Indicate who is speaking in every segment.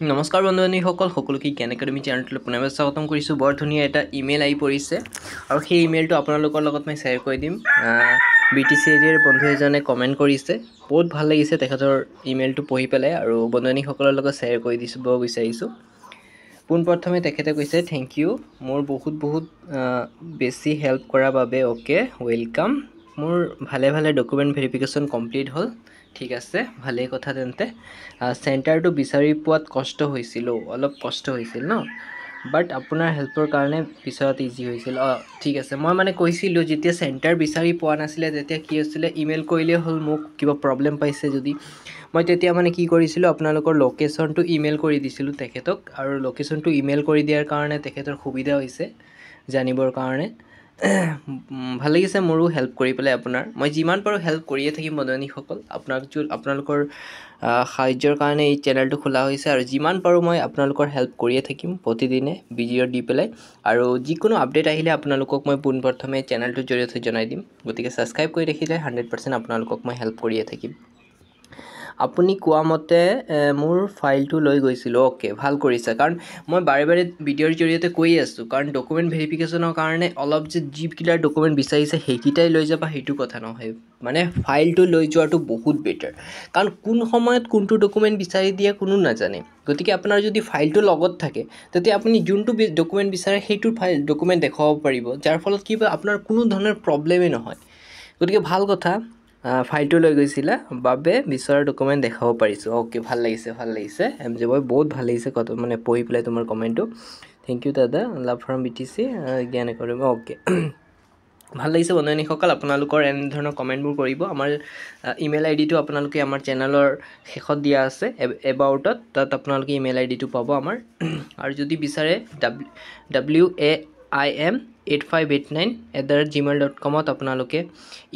Speaker 1: নমস্কাৰ বন্ধুসকল, সকলোকে জ্ঞান একাডেমি চেনেলটোলৈ পুনৰবাৰ স্বাগতম কৰিছোঁ। বৰ ধুনীয়া এটা ইমেইল আহি পৰিছে আৰু সেই ইমেইলটো আপোনালোকৰ লগত মই শ্বেয়াৰ কৰি দিম। BTC এৰিয়াৰ বন্ধু এজনে কমেণ্ট কৰিছে, বহুত ভাল লাগিছে তেখেতৰ ইমেইলটো পঢ়ি পেলাই আৰু বন্ধুসকলৰ লগত শ্বেয়াৰ কৰি দিব বিচাৰিছোঁ। পোনপ্ৰথমে তেখেতে কৈছে, থেংক ইউ, মোৰ বহুত বেছি হেল্প কৰাৰ বাবে। Okay, welcome. মোৰ ভালে ডকুমেণ্ট ভেৰিফিকেশ্যন কমপ্লিট হ'ল। ঠিক আছে, ভালেই কথা। তেন্তে চেণ্টাৰটো বিচাৰি পোৱাত অলপ কষ্ট হৈছিল ন, বাট আপোনাৰ হেল্পৰ কাৰণে পিছত ইজি হৈছিল। ঠিক আছে, মই মানে কৈছিলোঁ যেতিয়া চেণ্টাৰ বিচাৰি পোৱা নাছিলে তেতিয়া কি হৈছিলে, ইমেইল কৰিলেই হ'ল মোক কিবা প্ৰব্লেম পাইছে যদি। মই তেতিয়া মানে কি কৰিছিলোঁ, আপোনালোকৰ লোকেশ্যনটো ইমেইল কৰি দিছিলোঁ তেখেতক, আৰু লোকেশ্যনটো ইমেইল কৰি দিয়াৰ কাৰণে তেখেতৰ সুবিধা হৈছে জানিবৰ কাৰণে। ভাল লাগিছে মোৰো হেল্প কৰি পেলাই আপোনাৰ। মই যিমান পাৰোঁ হেল্প কৰিয়ে থাকিম বন্ধুসকল। আপোনালোকৰ সাহায্যৰ কাৰণে এই চেনেলটো খোলা হৈছে আৰু যিমান পাৰোঁ মই আপোনালোকৰ হেল্প কৰিয়ে থাকিম প্ৰতিদিনে ভিডিঅ' দি পেলাই। আৰু যিকোনো আপডেট আহিলে আপোনালোকক মই পোনপ্ৰথমে চেনেলটোৰ জৰিয়তে জনাই দিম। গতিকে ছাবস্ক্ৰাইব কৰি ৰাখিলে 100% আপোনালোকক মই হেল্প কৰিয়ে থাকিম। আপুনি কোৱা মতে মোৰ ফাইলটো লৈ গৈছিলোঁ। অ'কে, ভাল কৰিছে, কাৰণ মই বাৰে ভিডিঅ'ৰ জৰিয়তে কৈয়ে আছোঁ, কাৰণ ডকুমেণ্ট ভেৰিফিকেশ্যনৰ কাৰণে অলপ যিকেইটা ডকুমেণ্ট বিচাৰিছে সেইকেইটাই লৈ যাবা সেইটো কথা নহয়, মানে ফাইলটো লৈ যোৱাটো বহুত বেটাৰ। কাৰণ কোন সময়ত কোনটো ডকুমেণ্ট বিচাৰি দিয়ে কোনো নাজানে। গতিকে আপোনাৰ যদি ফাইলটো লগত থাকে তেতিয়া আপুনি যোনটো ডকুমেণ্ট বিচাৰে সেইটো ডকুমেণ্ট দেখুৱাব পাৰিব, যাৰ ফলত কি হয় আপোনাৰ কোনো ধৰণৰ প্ৰব্লেমেই নহয়। গতিকে ভাল কথা, ফাইলটো লৈ গৈছিলে বাবে বিচৰা ডকুমেণ্ট দেখাব পাৰিছোঁ। অ'কে, ভাল লাগিছে MJ বয়, বহুত ভাল লাগিছে মানে পঢ়ি পেলাই তোমাৰ কমেণ্টটো। থেংক ইউ দাদা, লাভ ফ্ৰম BTC জ্ঞান একাডেমি। অ'কে, ভাল লাগিছে বন্ধুসকল, আপোনালোকৰ এনেধৰণৰ কমেণ্টবোৰ কৰিব। আমাৰ ইমেইল আইডিটো আপোনালোকে আমাৰ চেনেলৰ শেষত দিয়া আছে এবাউটত, তাত আপোনালোকে ইমেইল আইডিটো পাব আমাৰ। আৰু যদি বিচাৰে WAIM8589@gmail.com আপোনালোকে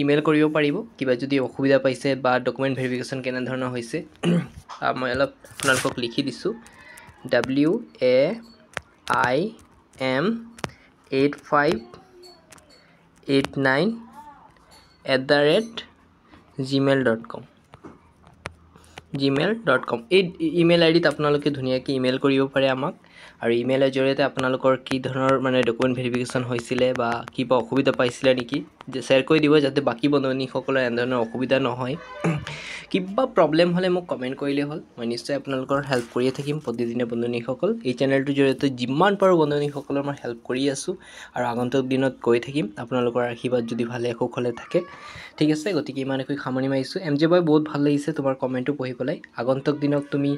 Speaker 1: ইমেইল কৰিব পাৰিব, কিবা যদি অসুবিধা পাইছে বা ডকুমেণ্ট ভেৰিফিকেশ্যন কেনেধৰণৰ হৈছে। মই অলপ আপোনালোকক লিখি দিছোঁ, WAIM8589@gmail.com এই ইমেইল আইডিত আপোনালোকে ধুনীয়াকৈ ইমেইল কৰিব পাৰে আমাক। আৰু ইমেইলৰ জৰিয়তে আপোনালোকৰ কি ধৰণৰ মানে ডকুমেণ্ট ভেৰিফিকেশ্যন হৈছিলে বা কিবা অসুবিধা পাইছিলে নেকি শ্বেয়াৰ কৰি দিব, যাতে বাকী বন্ধুসকলৰ এনেধৰণৰ অসুবিধা নহয়। কিবা প্ৰব্লেম হ'লে মোক কমেণ্ট কৰিলেই হ'ল, মই নিশ্চয় আপোনালোকৰ হেল্প কৰিয়ে থাকিম প্ৰতিদিনে বন্ধুসকল। এই চেনেলটোৰ জৰিয়তে যিমান পাৰোঁ বন্ধুসকলৰ মই হেল্প কৰি আছোঁ আৰু আগন্তুক দিনত কৰি থাকিম, আপোনালোকৰ আশীৰ্বাদ যদি ভালে কুশলে থাকে। ঠিক আছে, গতিকে ইমানকৈ সামৰণি মাৰিছোঁ। MJ বয়, বহুত ভাল লাগিছে তোমাৰ কমেণ্টটো পঢ়ি পেলাই। আগন্তুক দিনত তুমি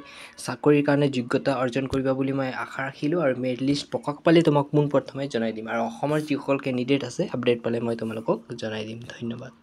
Speaker 1: চাকৰিৰ কাৰণে যোগ্যতা অৰ্জন কৰিবা বুলি মই আশা ৰাখিলোঁ, আৰু মেৰিট লিষ্ট প্ৰকাশ পালে তোমাক পোনপ্ৰথমে জনাই দিম, আৰু অসমৰ যিসকল কেণ্ডিডেট আছে আপডেট পালে মই তোমালোকক জনাই দিম। ধন্যবাদ।